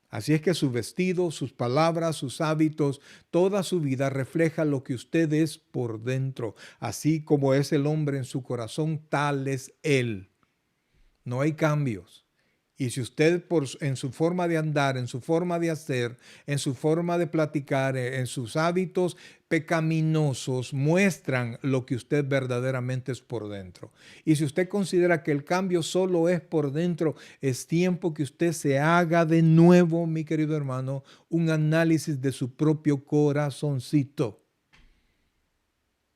Así es que su vestido, sus palabras, sus hábitos, toda su vida refleja lo que usted es por dentro. Así como es el hombre en su corazón, tal es él. No hay cambios. Y si usted en su forma de andar, en su forma de hacer, en su forma de platicar, en sus hábitos pecaminosos, muestran lo que usted verdaderamente es por dentro. Y si usted considera que el cambio solo es por dentro, es tiempo que usted se haga de nuevo, mi querido hermano, un análisis de su propio corazoncito.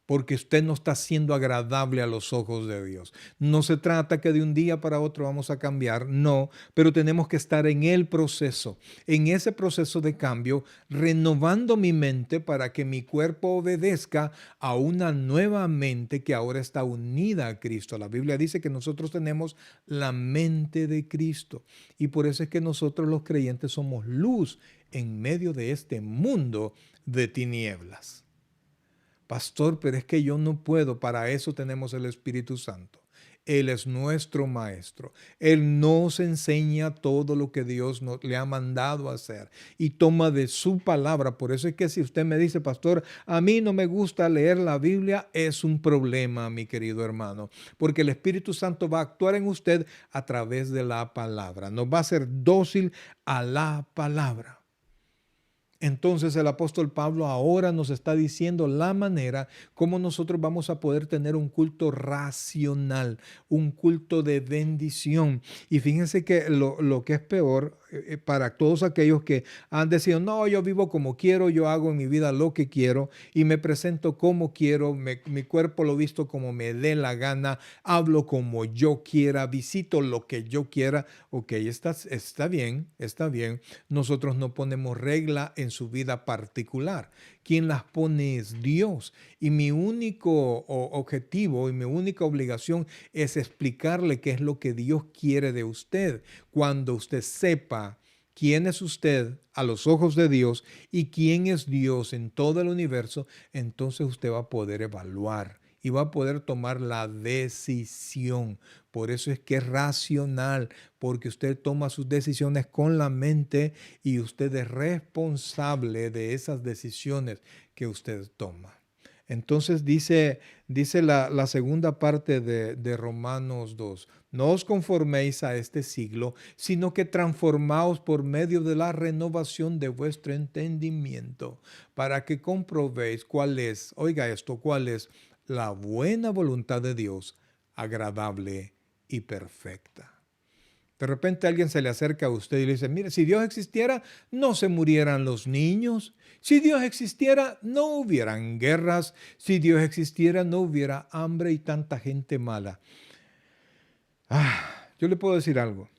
Porque usted no está siendo agradable a los ojos de Dios. No se trata que de un día para otro vamos a cambiar, no, pero tenemos que estar en el proceso, en ese proceso de cambio, renovando mi mente para que mi cuerpo obedezca a una nueva mente que ahora está unida a Cristo. La Biblia dice que nosotros tenemos la mente de Cristo y por eso es que nosotros los creyentes somos luz en medio de este mundo de tinieblas. Pastor, pero es que yo no puedo, para eso tenemos el Espíritu Santo. Él es nuestro maestro. Él nos enseña todo lo que Dios le ha mandado a hacer y toma de su palabra. Por eso es que si usted me dice, pastor, a mí no me gusta leer la Biblia, es un problema, mi querido hermano, porque el Espíritu Santo va a actuar en usted a través de la palabra. Nos va a hacer dócil a la palabra. Entonces el apóstol Pablo ahora nos está diciendo la manera como nosotros vamos a poder tener un culto racional, un culto de bendición. Y fíjense que lo que es peor para todos aquellos que han decidido, no, yo vivo como quiero, yo hago en mi vida lo que quiero y me presento como quiero, mi cuerpo lo visto como me dé la gana, hablo como yo quiera, visito lo que yo quiera. Ok, está bien, está bien. Nosotros no ponemos regla en su vida particular. Quien las pone es Dios. Y mi único objetivo y mi única obligación es explicarle qué es lo que Dios quiere de usted. Cuando usted sepa quién es usted a los ojos de Dios y quién es Dios en todo el universo, entonces usted va a poder evaluar y va a poder tomar la decisión. Por eso es que es racional, porque usted toma sus decisiones con la mente y usted es responsable de esas decisiones que usted toma. Entonces dice la segunda parte de Romanos 2, no os conforméis a este siglo, sino que transformaos por medio de la renovación de vuestro entendimiento, para que comprobéis cuál es, oiga esto, cuál es la buena voluntad de Dios, agradable y perfecta. De repente alguien se le acerca a usted y le dice, mire, si Dios existiera, no se murieran los niños. Si Dios existiera, no hubieran guerras. Si Dios existiera, no hubiera hambre y tanta gente mala. Yo le puedo decir algo.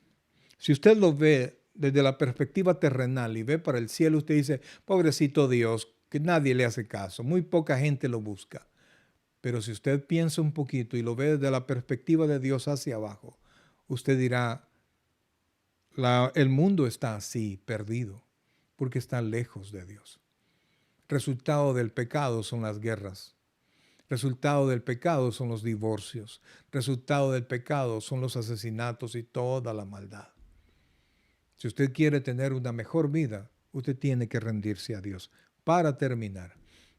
Si usted lo ve desde la perspectiva terrenal y ve para el cielo, usted dice, pobrecito Dios, que nadie le hace caso, muy poca gente lo busca. Pero si usted piensa un poquito y lo ve desde la perspectiva de Dios hacia abajo, usted dirá, el mundo está así, perdido, porque está lejos de Dios. Resultado del pecado son las guerras. Resultado del pecado son los divorcios. Resultado del pecado son los asesinatos y toda la maldad. Si usted quiere tener una mejor vida, Usted tiene que rendirse a Dios. Para terminar,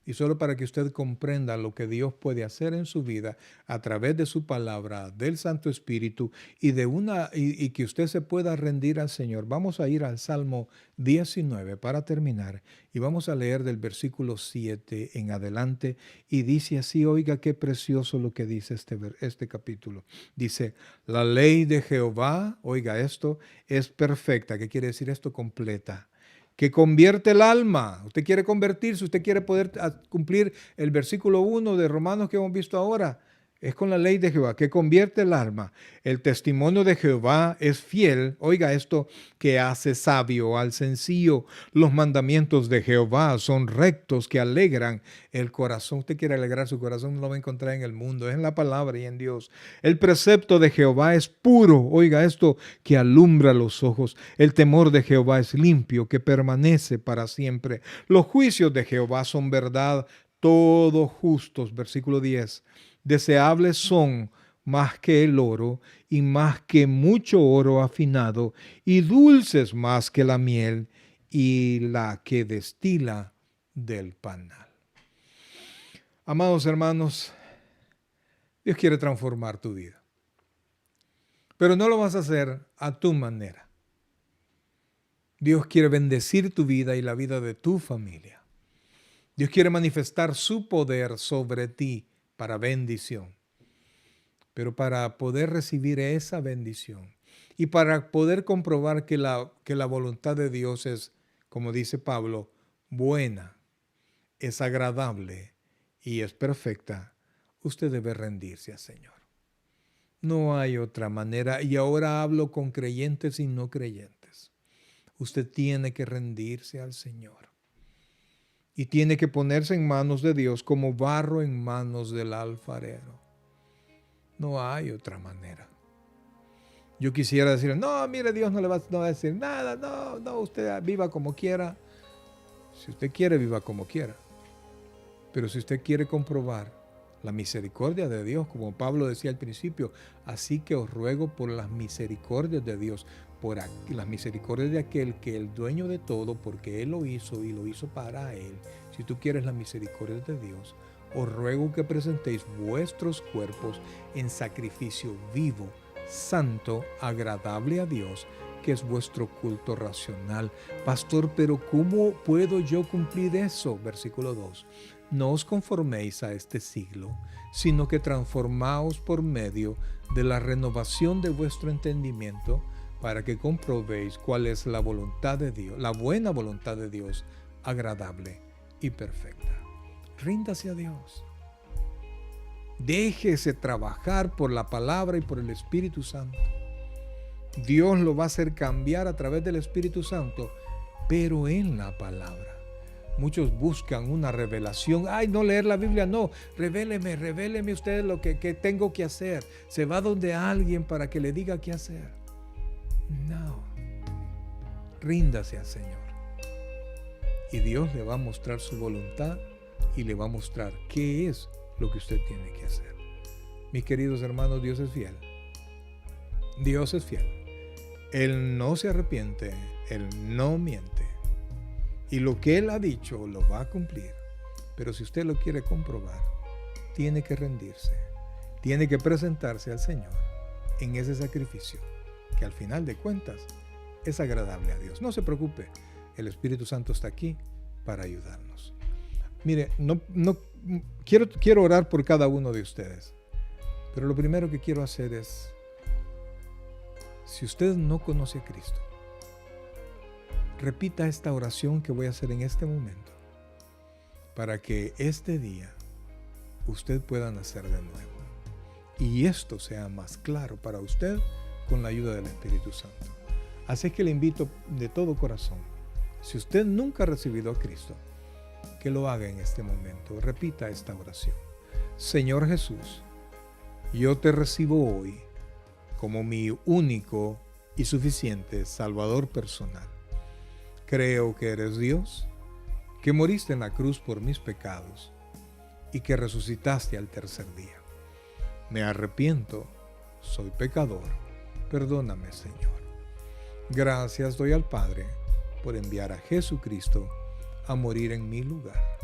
y solo para que usted comprenda lo que Dios puede hacer en su vida a través de su palabra, del Santo Espíritu y que usted se pueda rendir al Señor. Vamos a ir al Salmo 19 para terminar y vamos a leer del versículo 7 en adelante y dice así, oiga qué precioso lo que dice este capítulo. Dice, la ley de Jehová, oiga esto, es perfecta. ¿Qué quiere decir esto? Completa, que convierte el alma. Usted quiere convertirse, usted quiere poder cumplir el versículo 1 de Romanos que hemos visto ahora. Es con la ley de Jehová, que convierte el alma. El testimonio de Jehová es fiel. Oiga esto, que hace sabio al sencillo. Los mandamientos de Jehová son rectos, que alegran el corazón. Usted quiere alegrar su corazón, no lo va a encontrar en el mundo, es en la palabra y en Dios. El precepto de Jehová es puro. Oiga esto, que alumbra los ojos. El temor de Jehová es limpio, que permanece para siempre. Los juicios de Jehová son verdad, todos justos. Versículo 10. Deseables son más que el oro y más que mucho oro afinado y dulces más que la miel y la que destila del panal. Amados hermanos, Dios quiere transformar tu vida, pero no lo vas a hacer a tu manera. Dios quiere bendecir tu vida y la vida de tu familia. Dios quiere manifestar su poder sobre ti para bendición. Pero para poder recibir esa bendición y para poder comprobar que la voluntad de Dios es, como dice Pablo, buena, es agradable y es perfecta, usted debe rendirse al Señor. No hay otra manera. Y ahora hablo con creyentes y no creyentes. Usted tiene que rendirse al Señor. Y tiene que ponerse en manos de Dios como barro en manos del alfarero. No hay otra manera. Yo quisiera decir, no, mire, Dios no le va a decir nada, no, usted viva como quiera. Si usted quiere, viva como quiera. Pero si usted quiere comprobar la misericordia de Dios, como Pablo decía al principio, así que os ruego por las misericordias de Dios, por las misericordias de aquel que es el dueño de todo, porque Él lo hizo y lo hizo para Él. Si tú quieres la misericordia de Dios, os ruego que presentéis vuestros cuerpos en sacrificio vivo, santo, agradable a Dios, que es vuestro culto racional. Pastor, pero ¿cómo puedo yo cumplir eso? Versículo 2. No os conforméis a este siglo, sino que transformaos por medio de la renovación de vuestro entendimiento, para que comprobéis cuál es la voluntad de Dios, la buena voluntad de Dios, agradable y perfecta. Ríndase a Dios. Déjese trabajar por la palabra y por el Espíritu Santo. Dios lo va a hacer cambiar a través del Espíritu Santo, pero en la palabra. Muchos buscan una revelación. Ay, no leer la Biblia, no. Revéleme usted lo que tengo que hacer. Se va donde alguien para que le diga qué hacer. No. Ríndase al Señor. Y Dios le va a mostrar su voluntad y le va a mostrar qué es lo que usted tiene que hacer. Mis queridos hermanos, Dios es fiel. Dios es fiel. Él no se arrepiente, Él no miente. Y lo que Él ha dicho lo va a cumplir. Pero si usted lo quiere comprobar, tiene que rendirse. Tiene que presentarse al Señor en ese sacrificio, que al final de cuentas es agradable a Dios. No se preocupe, el Espíritu Santo está aquí para ayudarnos. Mire, quiero orar por cada uno de ustedes. Pero lo primero que quiero hacer es, si usted no conoce a Cristo, repita esta oración que voy a hacer en este momento, para que este día usted pueda nacer de nuevo. Y esto sea más claro para usted con la ayuda del Espíritu Santo. Así que le invito de todo corazón, si usted nunca ha recibido a Cristo, que lo haga en este momento. Repita esta oración. Señor Jesús, yo te recibo hoy como mi único y suficiente Salvador personal. Creo que eres Dios, que moriste en la cruz por mis pecados y que resucitaste al tercer día. Me arrepiento, soy pecador, perdóname, Señor. Gracias doy al Padre por enviar a Jesucristo a morir en mi lugar.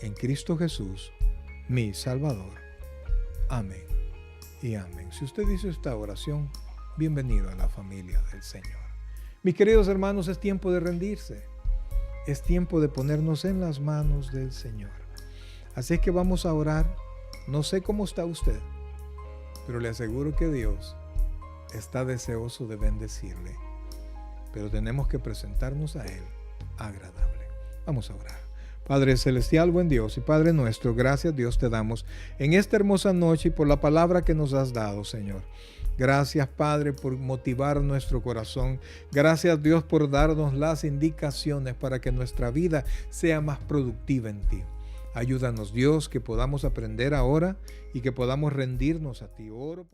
En Cristo Jesús, mi Salvador. Amén y amén. Si usted hizo esta oración, bienvenido a la familia del Señor. Mis queridos hermanos, es tiempo de rendirse. Es tiempo de ponernos en las manos del Señor. Así es que vamos a orar. No sé cómo está usted, pero le aseguro que Dios está deseoso de bendecirle. Pero tenemos que presentarnos a Él agradable. Vamos a orar. Padre celestial, buen Dios y Padre nuestro, gracias Dios te damos en esta hermosa noche y por la palabra que nos has dado, Señor. Gracias, Padre, por motivar nuestro corazón. Gracias, Dios, por darnos las indicaciones para que nuestra vida sea más productiva en ti. Ayúdanos, Dios, que podamos aprender ahora y que podamos rendirnos a ti. Oro